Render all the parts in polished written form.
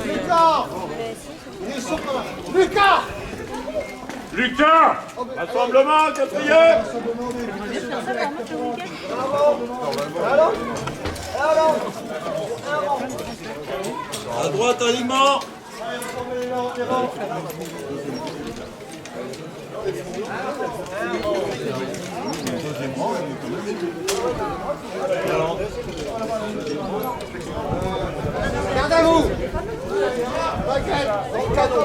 Lucas! Lucas! Lucas! Rassemblement, quatrième! À droite, alignement! Garde à vous! T'inquiète! Dans le cadeau!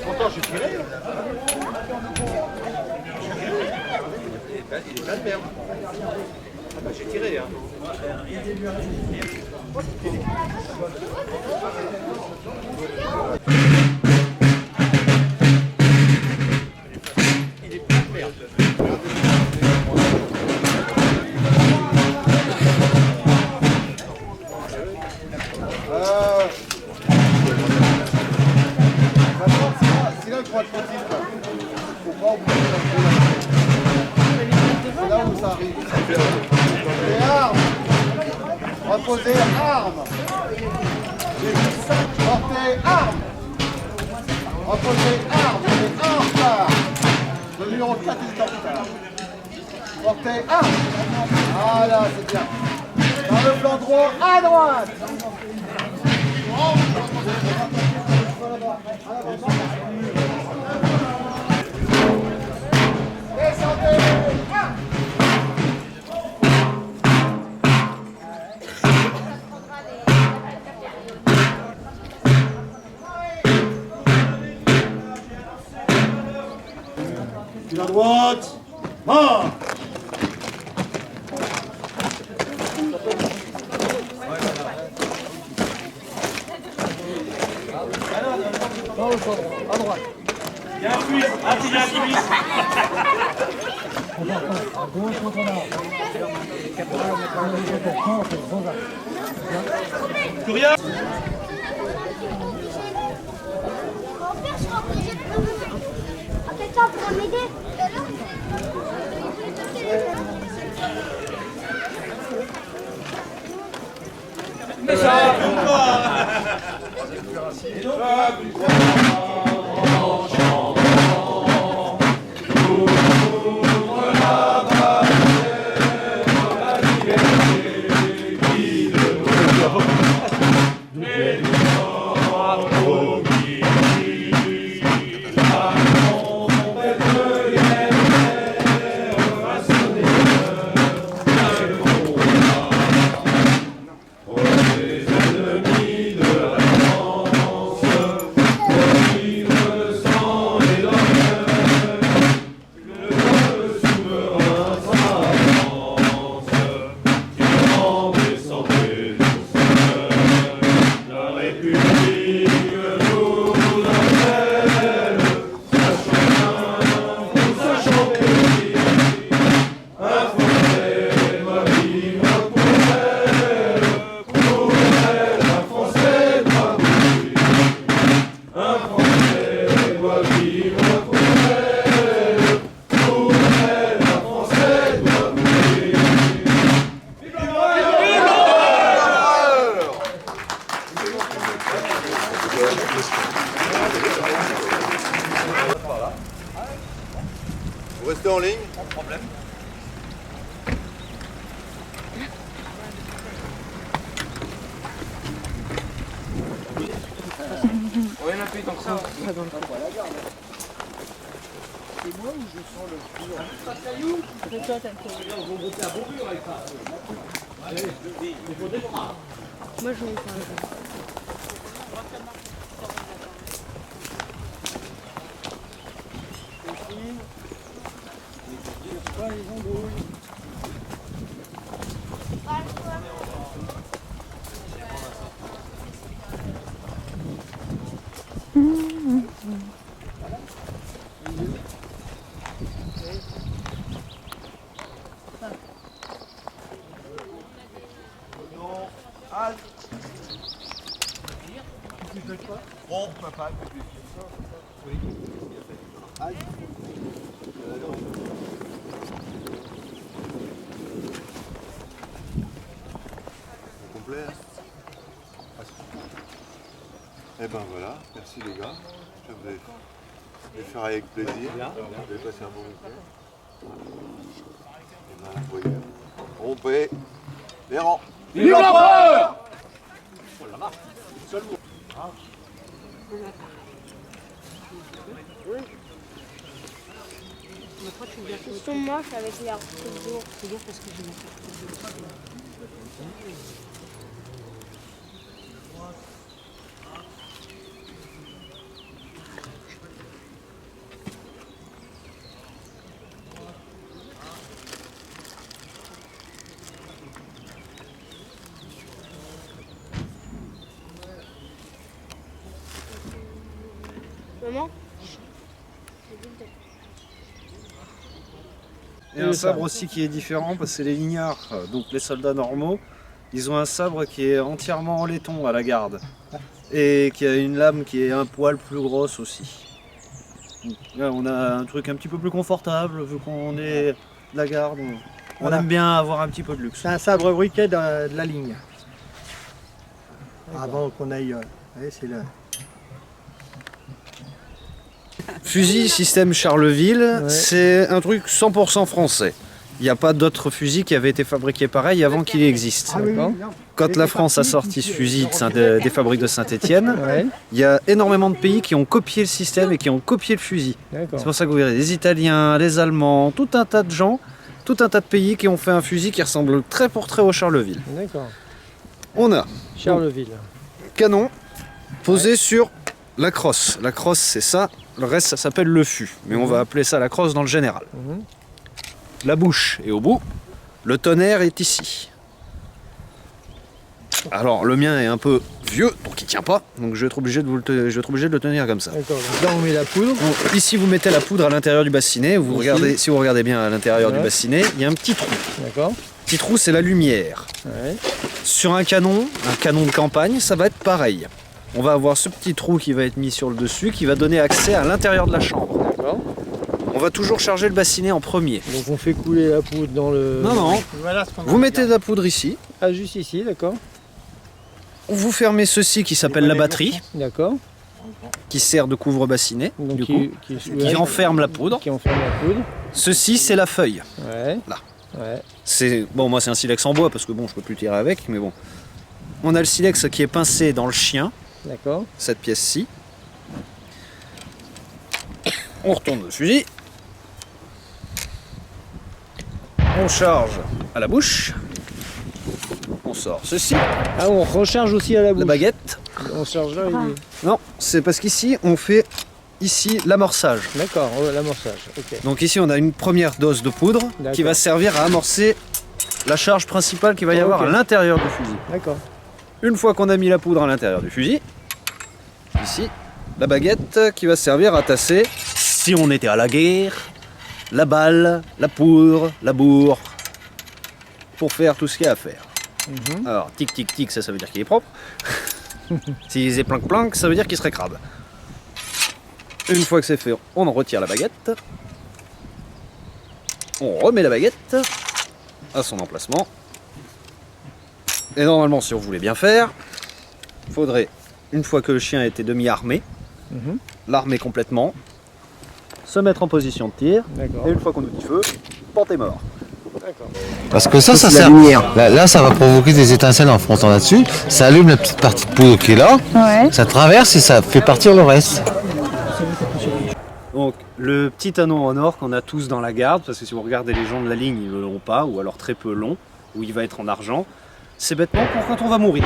Pourtant, je suis tiré. Il est plein de merde. Ah bah j'ai tiré hein. Il est plein de merde. C'est là le 3 de petite. Faut pas oublier c'est là où ça arrive. Les armes. Reposez armes. Portez armes. Reposez armes. Et un retard. Le numéro 4 est en retard. Portez armes. Voilà, c'est bien. Dans le flanc droit, à droite. Descendez. À droite! Marche! À droite. Il y a un quiz! Ah, il y a un quiz! À gauche, quand on a Couria! Mon père sera obligé de me faire. Quelqu'un pourra m'aider. Vous restez en ligne? Pas de problème. Ouais, il y en a plus tant que ça. C'est moi ou je sens le plus? C'est toi, t'as fait. Moi, je vais y faire un peu. Pas les embrouilles. Complet. Et ben voilà, merci les gars. Je vais les faire avec plaisir. Vous avez passé un bon week-end. Et ben, vous voyez, rompez les rangs. Vive l'empereur! Ils sont moches avec leurs trucs d'ours. Maman? Et un sabre aussi qui est différent parce que c'est les lignards, donc les soldats normaux, ils ont un sabre qui est entièrement en laiton à la garde et qui a une lame qui est un poil plus grosse aussi. Donc, là, on a un truc un petit peu plus confortable vu qu'on est de la garde, on aime bien avoir un petit peu de luxe. C'est un sabre briquet de la ligne. Avant qu'on aille... c'est là. Fusil système Charleville, c'est un truc 100% français. Il n'y a pas d'autres fusils qui avaient été fabriqués pareil avant qu'il existe. Quand la France a sorti ce fusil des fabriques de Saint-Étienne, il y a énormément de pays qui ont copié le système et qui ont copié le fusil. C'est pour ça que vous verrez les Italiens, les Allemands, tout un tas de gens, tout un tas de pays qui ont fait un fusil qui ressemble très pour très au Charleville. D'accord. On a Charleville. canon posé sur la crosse. La crosse c'est ça, le reste ça s'appelle le fût, mais on va appeler ça la crosse dans le général. La bouche est au bout, le tonnerre est ici. Alors le mien est un peu vieux, donc il tient pas, donc je vais être obligé de le tenir comme ça. D'accord, donc là on met la poudre. Donc, ici vous mettez la poudre à l'intérieur du bassinet, si vous regardez bien à l'intérieur du bassinet, il y a un petit trou. D'accord. Petit trou c'est la lumière. Sur un canon de campagne, ça va être pareil. On va avoir ce petit trou qui va être mis sur le dessus, qui va donner accès à l'intérieur de la chambre. On va toujours charger le bassinet en premier. Donc on fait couler la poudre dans le... Non. Voilà Vous mettez de la poudre ici. Ah, juste ici, d'accord. Vous fermez ceci qui s'appelle la batterie, D'accord. qui sert de couvre-bassinet, Donc qui enferme la poudre. Qui enferme la poudre. Ceci, c'est la feuille. Là. Ouais. Bon, moi c'est un silex en bois parce que bon, je peux plus tirer avec, mais bon. On a le silex qui est pincé dans le chien. D'accord. Cette pièce-ci. On retourne le fusil. On charge à la bouche. On sort ceci. Ah, on recharge aussi à la bouche. La baguette. On charge là. Non, c'est parce qu'ici on fait l'amorçage. D'accord, l'amorçage. Ok. Donc ici on a une première dose de poudre qui va servir à amorcer la charge principale qu'il va y avoir à l'intérieur du fusil. D'accord. Une fois qu'on a mis la poudre à l'intérieur du fusil, ici, la baguette qui va servir à tasser, si on était à la guerre, la balle, la poudre, la bourre, pour faire tout ce qu'il y a à faire. Alors, tic tic tic, ça veut dire qu'il est propre. S'il est plank plank, ça veut dire qu'il serait crabe. Une fois que c'est fait, on en retire la baguette. On remet la baguette à son emplacement. Et normalement, si on voulait bien faire, il faudrait, une fois que le chien a été demi-armé, l'armer complètement, se mettre en position de tir, et une fois qu'on nous dit feu, porter mort. Parce que ça sert. Là, ça va provoquer des étincelles en frontant là-dessus. Ça allume la petite partie de poudre qui est là. Ça traverse et ça fait partir le reste. Donc, le petit anneau en or qu'on a tous dans la garde, parce que si vous regardez les gens de la ligne, ils ne l'ont pas, ou alors très peu long, ou il va être en argent, c'est bêtement pour quand on va mourir.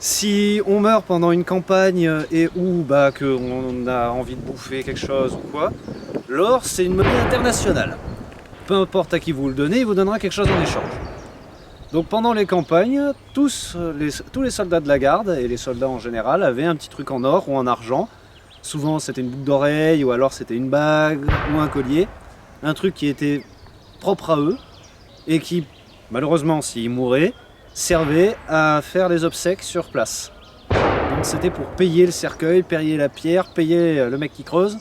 Si on meurt pendant une campagne et ou qu'on a envie de bouffer quelque chose ou quoi, l'or c'est une monnaie internationale. Peu importe à qui vous le donnez, il vous donnera quelque chose en échange. Donc pendant les campagnes, tous les soldats de la garde et les soldats en général avaient un petit truc en or ou en argent. Souvent c'était une boucle d'oreille ou alors c'était une bague ou un collier. Un truc qui était propre à eux et qui, malheureusement s'ils mouraient, servait à faire les obsèques sur place. Donc c'était pour payer le cercueil, payer la pierre, payer le mec qui creuse.